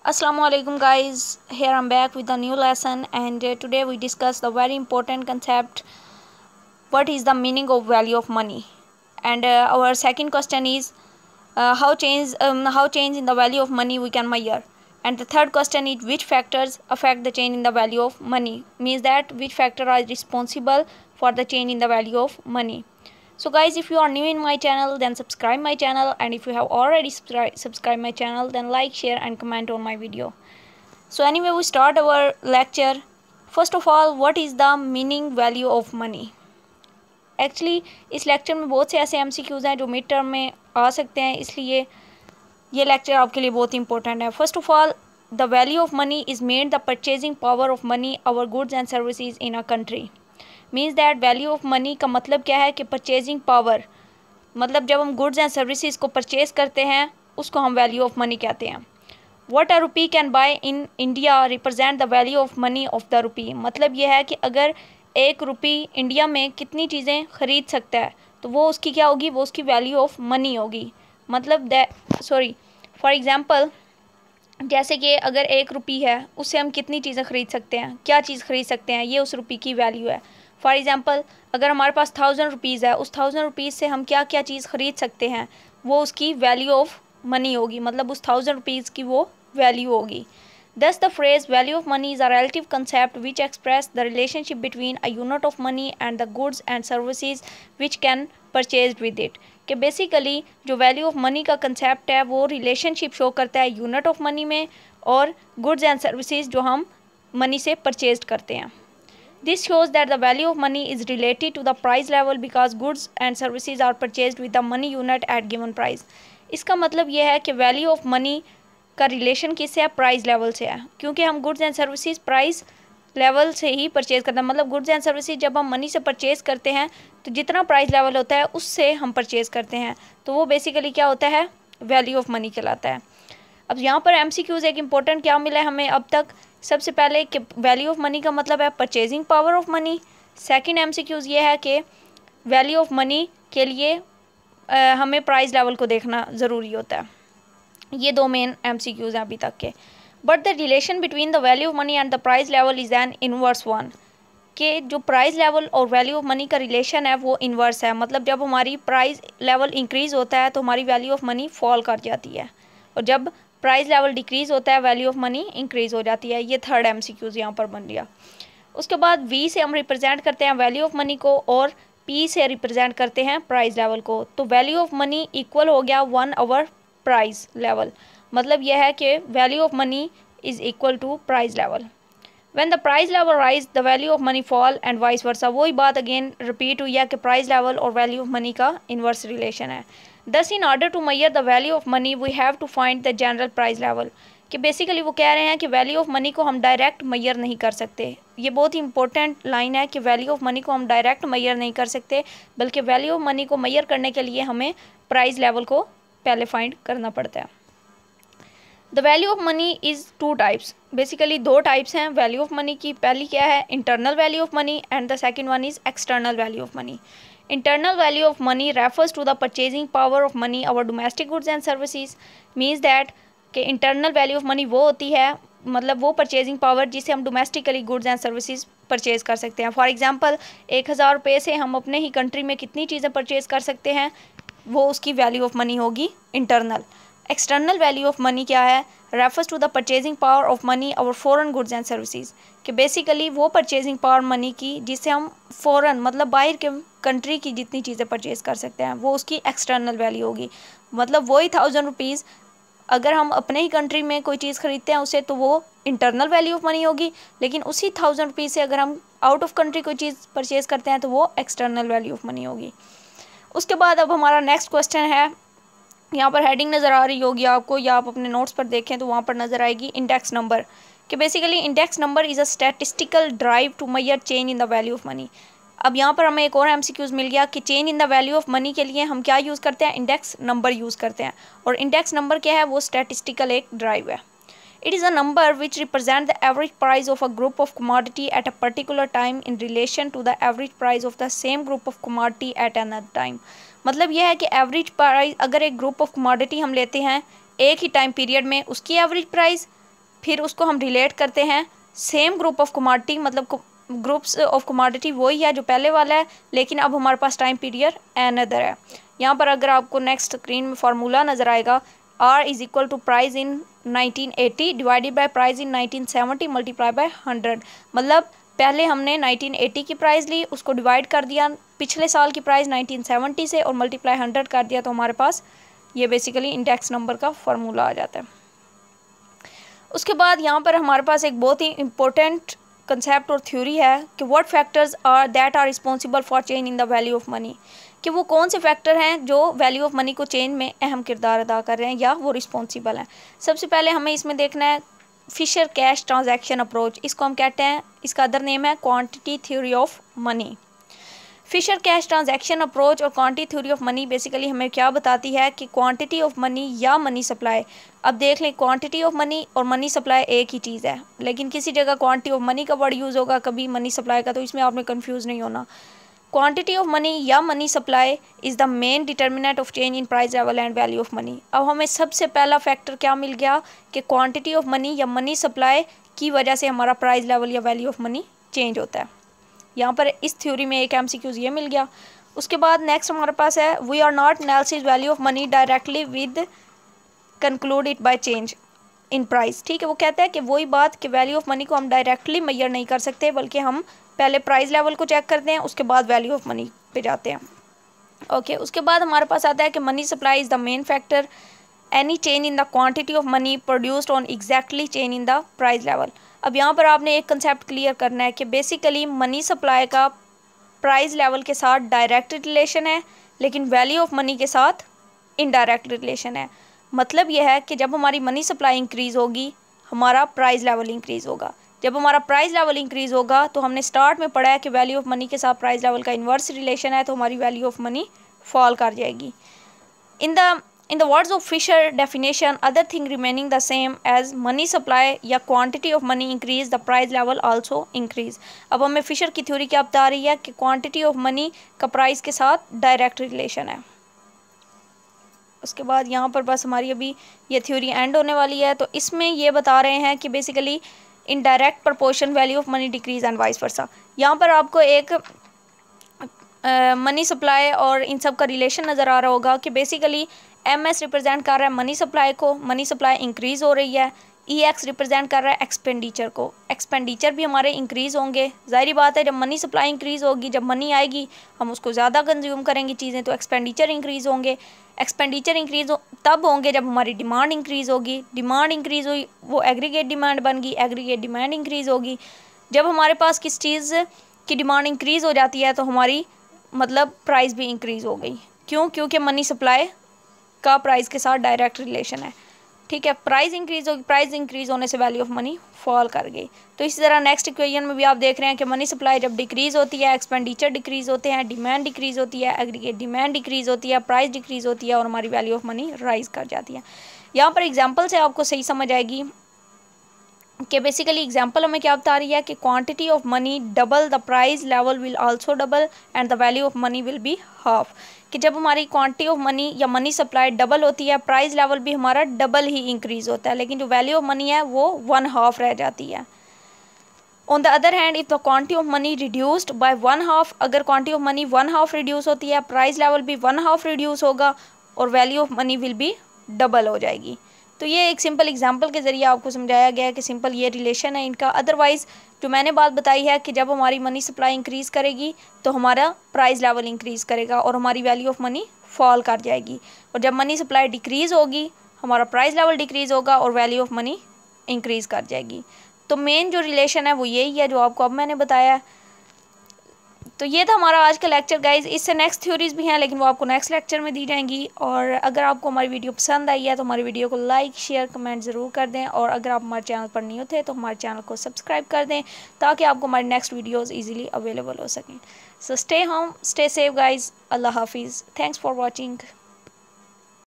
Assalamu alaikum guys, here I'm back with a new lesson and today we discuss the very important concept, what is the meaning of value of money. And our second question is how change in the value of money we can measure. And the third question is which factors affect the change in the value of money, means that which factor are responsible for the change in the value of money. So guys, if you are new in my channel then subscribe my channel, and if you have already subscribed my channel then like, share and comment on my video. So anyway, we start our lecture. First of all, what is the meaning value of money? Actually इस lecture में बहुत से ऐसे MCQs हैं जो mid term में आ सकते हैं, इसलिए ये लेक्चर आपके लिए बहुत इंपॉर्टेंट है. First of all, the value of money is made the purchasing power of money over goods and services in a country. Means that value of money का मतलब क्या है कि परचेजिंग पावर, मतलब जब हम गुड्स एंड सर्विसेज को purchase करते हैं उसको हम वैल्यू ऑफ मनी कहते हैं. What a rupee can buy in India represent the value of money of the rupee. मतलब यह है कि अगर एक रुपी इंडिया में कितनी चीज़ें ख़रीद सकता है तो वो उसकी क्या होगी, वो उसकी वैल्यू ऑफ मनी होगी. मतलब फॉर एग्ज़ाम्पल, जैसे कि अगर एक रुपी है उससे हम कितनी चीज़ें ख़रीद सकते हैं, क्या चीज़ ख़रीद सकते हैं, ये उस रुपी की वैल्यू है. फॉर एग्ज़ाम्पल, अगर हमारे पास 1000 रुपीज़ है, उस 1000 रुपीज़ से हम क्या क्या चीज़ ख़रीद सकते हैं वो उसकी वैल्यू ऑफ मनी होगी, मतलब उस 1000 रुपीज़ की वो वैल्यू होगी. Thus, the phrase value of money is a relative concept which expresses the relationship between a unit of money and the goods and services which can purchased with it. कि basically जो value of money का concept है वो relationship show करता है unit of money में और goods and services जो हम मनी से परचेज करते हैं. This shows that the value of money is related to the price level because goods and services are purchased with the money unit at given price. इसका मतलब यह है कि वैल्यू ऑफ मनी का relation किससे है, प्राइस लेवल से है, क्योंकि हम goods and services price level से ही परचेज़ करते हैं. मतलब गुड्स एंड सर्विसेज जब हम मनी से परचेज़ करते हैं तो जितना प्राइस लेवल होता है उससे हम परचेज़ करते हैं, तो वो बेसिकली क्या होता है, वैल्यू ऑफ मनी कहलाता है. अब यहाँ पर MCQs एक इम्पोर्टेंट क्या मिला है हमें अब तक. सबसे पहले कि वैल्यू ऑफ मनी का मतलब है purchasing power of money. Second MCQs ये है कि वैल्यू ऑफ मनी के लिए हमें प्राइस लेवल को देखना ज़रूरी होता है. ये दो मेन MCQs हैं अभी तक के. But the relation between the value of money and the price level is an inverse one. कि जो प्राइस लेवल और वैल्यू ऑफ मनी का रिलेशन है वो इन्वर्स है. मतलब जब हमारी प्राइस लेवल इंक्रीज़ होता है तो हमारी वैल्यू ऑफ मनी फॉल कर जाती है, और जब प्राइस लेवल डिक्रीज़ होता है वैल्यू ऑफ मनी इंक्रीज़ हो जाती है. ये थर्ड MCQs यहाँ पर बन गया. उसके बाद V से हम रिप्रेजेंट करते हैं वैल्यू ऑफ मनी को और P से रिप्रेजेंट करते हैं प्राइस लेवल को. तो वैल्यू ऑफ मनी इक्वल हो गया 1 ओवर प्राइस लेवल. मतलब यह है कि value of money is equal to price level. When the price level rise the value of money fall and vice versa. वही बात अगेन रिपीट हुई है कि प्राइस लेवल और वैल्यू ऑफ मनी का इन्वर्स रिलेशन है. Thus in order to measure the value of money we have to find the general price level. कि basically वो कह रहे हैं कि वैल्यू ऑफ मनी को हम डायरेक्ट मेजर नहीं कर सकते. ये बहुत ही इंपॉर्टेंट लाइन है कि वैल्यू ऑफ मनी को हम डायरेक्ट मेजर नहीं कर सकते, बल्कि वैल्यू ऑफ मनी को मेजर करने के लिए हमें प्राइस लेवल को पहले फाइंड करना पड़ता है. The value of money is 2 types. Basically 2 types हैं वैल्यू ऑफ मनी की. पहली क्या है, internal value of money, and the second one is external value of money. Internal value of money refers to the purchasing power of money over domestic goods and services. Means that कि internal value of money वो होती है, मतलब वो purchasing power जिसे हम domestically goods and services purchase कर सकते हैं. फॉर एग्जांपल, 1000 रुपये से हम अपने ही कंट्री में कितनी चीज़ें परचेज़ कर सकते हैं, वो उसकी वैल्यू ऑफ मनी होगी internal. External value of money क्या है, refers to the purchasing power of money और फॉरेन गुड्स एंड सर्विसेज. कि बेसिकली वो परचेजिंग पावर मनी की जिससे हम फॉरेन मतलब बाहर के कंट्री की जितनी चीज़ें परचेज़ कर सकते हैं वो उसकी एक्सटर्नल वैल्यू होगी. मतलब वही 1000 रुपीज़ अगर हम अपने ही कंट्री में कोई चीज़ खरीदते हैं उसे तो वो इंटरनल वैल्यू ऑफ मनी होगी, लेकिन उसी 1000 रुपीज़ से अगर हम आउट ऑफ कंट्री कोई चीज़ परचेज़ करते हैं तो वो एक्सटर्नल वैल्यू ऑफ मनी होगी. उसके बाद अब हमारा नेक्स्ट क्वेश्चन है, यहाँ पर हेडिंग नज़र आ रही होगी आपको या आप अपने नोट्स पर देखें तो वहाँ पर नज़र आएगी इंडेक्स नंबर. कि basically index number is a statistical drive to measure change in the value of money. अब यहाँ पर हमें एक और MCQs मिल गया कि change in the value of money के लिए हम क्या यूज़ करते हैं, इंडेक्स नंबर यूज़ करते हैं. और इंडेक्स नंबर क्या है, वो स्टैटिस्टिकल एक ड्राइव है. It is a number which represents the average price of a group of commodity at a particular time in relation to the average price of the same group of commodity at another time. मतलब यह है कि average price, अगर एक group of commodity हम लेते हैं एक ही टाइम पीरियड में, उसकी एवरेज प्राइस फिर उसको हम रिलेट करते हैं सेम ग्रुप ऑफ कमोडिटी, मतलब ग्रुप्स ऑफ कमोडिटी वही है जो पहले वाला है, लेकिन अब हमारे पास टाइम पीरियड अनदर है। यहाँ पर अगर आपको नेक्स्ट स्क्रीन में फार्मूला नज़र आएगा, R is equal to price in 1980 divided by price in 1970 multiply by 100। मतलब पहले हमने 1980 की प्राइस ली, उसको डिवाइड कर दिया पिछले साल की प्राइस 1970 से और मल्टीप्लाई 100 कर दिया, तो हमारे पास ये बेसिकली इंडेक्स नंबर का फार्मूला आ जाता है। उसके बाद यहाँ पर हमारे पास एक बहुत ही इम्पोर्टेंट कंसेप्ट और थ्योरी है कि what factors are that are responsible for change in the value of money, कि वो कौन से फैक्टर हैं जो वैल्यू ऑफ मनी को चेंज में अहम किरदार अदा कर रहे हैं या वो रिस्पॉन्सिबल हैं। सबसे पहले हमें इसमें देखना है फिशर कैश ट्रांजैक्शन अप्रोच, इसको हम कहते हैं, इसका अदर नेम है quantity theory of money. Fisher cash transaction approach और quantity theory of money basically हमें क्या बताती है कि क्वांटिटी ऑफ मनी या मनी सप्लाई, अब देख लें क्वांटिटी ऑफ मनी और मनी सप्लाई एक ही चीज़ है, लेकिन किसी जगह क्वांटिटी ऑफ मनी का वर्ड यूज़ होगा, कभी मनी सप्लाई का, तो इसमें आपने कंफ्यूज नहीं होना। क्वांटिटी ऑफ मनी या money supply is the main determinant of change in price level and value of money. अब हमें सबसे पहला फैक्टर क्या मिल गया कि क्वांटिटी ऑफ मनी या मनी सप्लाई की वजह से हमारा प्राइस लेवल या वैल्यू ऑफ मनी चेंज होता है। यहाँ पर इस थ्योरी में एक MCQ ये मिल गया। उसके बाद नेक्स्ट हमारे पास है we are not analysis value of money directly with conclude it by change in price. ठीक है, वो कहता है कि वही बात कि वैल्यू ऑफ मनी को हम डायरेक्टली मेजर नहीं कर सकते, बल्कि हम पहले प्राइस लेवल को चेक करते हैं, उसके बाद वैल्यू ऑफ मनी पे जाते हैं। ओके, उसके बाद हमारे पास आता है कि money supply is the main factor, any change in the quantity of money produced on exactly change in the price level. अब यहाँ पर आपने एक कंसेप्ट क्लियर करना है कि बेसिकली मनी सप्लाई का प्राइस लेवल के साथ डायरेक्ट रिलेशन है, लेकिन वैल्यू ऑफ मनी के साथ इनडायरेक्ट रिलेशन है। मतलब यह है कि जब हमारी मनी सप्लाई इंक्रीज़ होगी, हमारा प्राइस लेवल इंक्रीज़ होगा। जब हमारा प्राइस लेवल इंक्रीज़ होगा, तो हमने स्टार्ट में पढ़ा है कि वैल्यू ऑफ मनी के साथ प्राइस लेवल का इन्वर्स रिलेशन है, तो हमारी वैल्यू ऑफ मनी फॉल कर जाएगी। In the words of Fisher definition, other thing remaining the same as money supply या quantity of money increase, the price level also increase। अब हमें Fisher की थ्योरी क्या बता रही है कि quantity of money का प्राइस के साथ डायरेक्ट रिलेशन है। उसके बाद यहाँ पर बस हमारी अभी ये थ्योरी एंड होने वाली है, तो इसमें ये बता रहे हैं कि basically in direct proportion value of money decrease and vice वर्सा। यहाँ पर आपको एक मनी सप्लाई और इन सब का रिलेशन नज़र आ रहा होगा कि बेसिकली MS रिप्रेजेंट कर रहा है मनी सप्लाई को, मनी सप्लाई इंक्रीज़ हो रही है। EX रिप्रेजेंट कर रहा है एक्सपेंडिचर को, एक्सपेंडिचर भी हमारे इंक्रीज़ होंगे। ज़ाहिर बात है, जब मनी सप्लाई इंक्रीज़ होगी, जब मनी आएगी, हम उसको ज़्यादा कंज्यूम करेंगे चीज़ें, तो एक्सपेंडिचर इंक्रीज़ होंगे। एक्सपेंडिचर इंक्रीज़ तब होंगे जब हमारी डिमांड इंक्रीज़ होगी। डिमांड इंक्रीज़ हुई, वो एग्रीगेट डिमांड बन गई, एग्रीगेट डिमांड इंक्रीज़ होगी। जब हमारे पास किस चीज़ की डिमांड इंक्रीज़ हो जाती है, तो हमारी मतलब प्राइस भी इंक्रीज़ हो गई। क्यों? क्योंकि मनी सप्लाई का प्राइस के साथ डायरेक्ट रिलेशन है। ठीक है, प्राइस इंक्रीज़ होगी, प्राइस इंक्रीज़ होने से वैल्यू ऑफ मनी फॉल कर गई। तो इसी तरह नेक्स्ट इक्वेशन में भी आप देख रहे हैं कि मनी सप्लाई जब डिक्रीज़ होती है, एक्सपेंडिचर डिक्रीज़ होते हैं, डिमांड डिक्रीज़ होती है, एग्रीगेट डिमांड डिक्रीज़ होती है, प्राइस डिक्रीज़ होती है और हमारी वैल्यू ऑफ मनी राइज कर जाती है। यहाँ पर एग्जाम्पल से आपको सही समझ आएगी कि बेसिकली एग्जांपल हमें क्या बता रही है कि quantity of money double, the price level will also double and the value of money will be half. कि जब हमारी क्वांटिटी ऑफ मनी या मनी सप्लाई डबल होती है, प्राइस लेवल भी हमारा डबल ही इंक्रीज़ होता है, लेकिन जो वैल्यू ऑफ मनी है वो 1/2 रह जाती है। On the other hand, if the quantity of money reduced by 1/2, अगर क्वांटिटी ऑफ मनी 1/2 रिड्यूस होती है, प्राइस लेवल भी 1/2 रिड्यूस होगा और value of money will be double हो जाएगी। तो ये एक सिंपल एग्जांपल के ज़रिए आपको समझाया गया है कि सिंपल ये रिलेशन है इनका। अदरवाइज़ जो मैंने बात बताई है कि जब हमारी मनी सप्लाई इंक्रीज़ करेगी तो हमारा प्राइस लेवल इंक्रीज़ करेगा और हमारी वैल्यू ऑफ मनी फॉल कर जाएगी, और जब मनी सप्लाई डिक्रीज़ होगी हमारा प्राइस लेवल डिक्रीज़ होगा और वैल्यू ऑफ मनी इंक्रीज़ कर जाएगी। तो मेन जो रिलेशन है वो यही है जो आपको अब मैंने बताया है। तो ये था हमारा आज का लेक्चर गाइज। इससे नेक्स्ट थ्योरीज भी हैं, लेकिन वो आपको नेक्स्ट लेक्चर में दी जाएंगी। और अगर आपको हमारी वीडियो पसंद आई है तो हमारी वीडियो को लाइक शेयर कमेंट ज़रूर कर दें, और अगर आप हमारे चैनल पर नहीं होते तो हमारे चैनल को सब्सक्राइब कर दें ताकि आपको हमारी नेक्स्ट वीडियोज़ ईजिली अवेलेबल हो सकें। So stay home, stay safe guys. अल्लाह हाफिज़। Thanks for watching.